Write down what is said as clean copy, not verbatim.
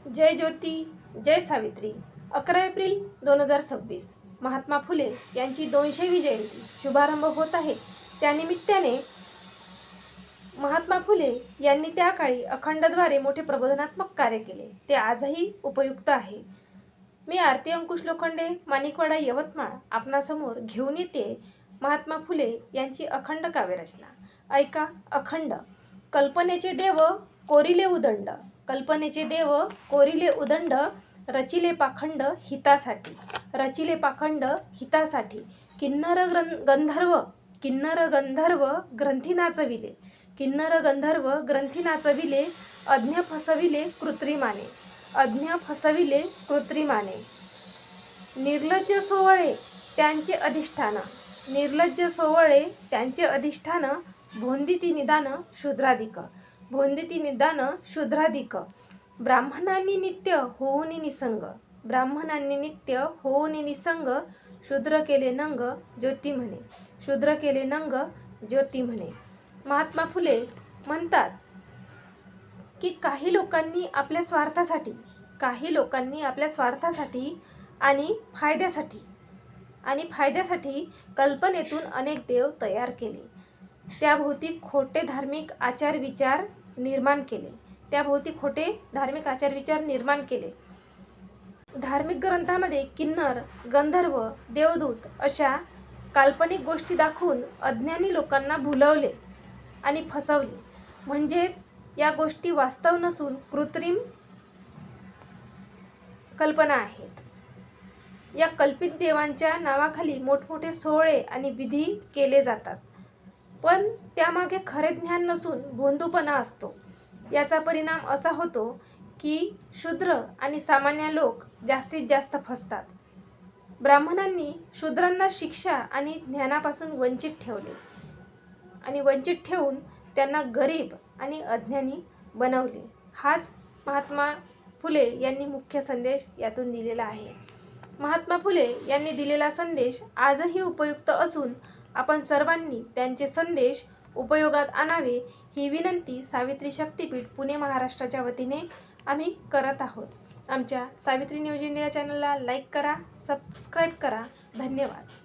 जय ज्योती, जय Savitri. 11 April 2026 Mahatma Phule यांची 200वी जयंती शुभारंभ होत आहे. त्यानिमित्ताने महात्मा फुले यांनी त्या काळी अखंडद्वारे मोठे प्रबोधनात्मक कार्य केले. ते आजही उपयुक्त आहे. मी आरती अंकुश लोखंडे, माणिकवाडा, यवतमाळ आपणासमोर घेऊन येते महात्मा फुले यांची अखंड काव्यरचना. ऐका. अखंड. कल्पनेचे देव कोरिले उदंड, कल्पनेचे देव कोरिले उदंड, रचिले पाखंड हितासाठी, रचिले पाखंड हितासाठी. किन्नर गंधर्व, किन्नर गंधर्व ग्रंथी नाचविले, किन्नर गंधर्व ग्रंथी नाचविले, अज्ञ फसविले कृत्रिमाने, अज्ञ फसविले कृत्रिमाने. निर्लज्ज सोवळे त्यांचे अधिष्ठान, निर्लज्ज सोवळे त्यांचे अधिष्ठान, भोंदिती निदान शूद्राधिक, भोंदिती निदान शूद्राधिक. ब्राह्मणांनी नित्य होऊन निसंग, ब्राह्मणांनी नित्य होऊन निसंग, शूद्र केले नंग ज्योती म्हणे, शूद्र केले नंग ज्योती म्हणे. महात्मा फुले म्हणतात की काही लोकांनी आपल्या स्वार्थासाठी, काही लोकांनी आपल्या स्वार्थासाठी आणि फायद्यासाठी कल्पनेतून अनेक देव तयार केले. त्याभोवती खोटे धार्मिक आचार विचार निर्माण केले, त्याभोवती खोटे धार्मिक आचार विचार निर्माण केले. धार्मिक ग्रंथामध्ये किन्नर, गंधर्व, देवदूत अशा काल्पनिक गोष्टी दाखवून अज्ञानी लोकांना भुलवले आणि फसवले. म्हणजेच या गोष्टी वास्तव नसून कृत्रिम कल्पना आहेत. या कल्पित देवांच्या नावाखाली मोठमोठे सोहळे आणि विधी केले जातात, पण त्यामागे खरे ज्ञान नसून भोंदूपणा असतो. याचा परिणाम असा होतो की शूद्र आणि सामान्य लोक जास्तीत जास्त फसतात. ब्राह्मणांनी शूद्रांना शिक्षा आणि ज्ञानापासून वंचित ठेवले आणि वंचित ठेवून त्यांना गरीब आणि अज्ञानी बनवले. हाच महात्मा फुले यांनी मुख्य संदेश यातून दिलेला आहे. महात्मा फुले यांनी दिलेला संदेश आजही उपयुक्त असून आपण सर्वांनी त्यांचे संदेश उपयोगात आणावे ही विनंती सावित्री शक्तीपीठ पुणे महाराष्ट्राच्या वतीने आम्ही करत आहोत. आमच्या सावित्री न्यूज इंडिया चॅनलला लाईक करा, सबस्क्राईब करा. धन्यवाद.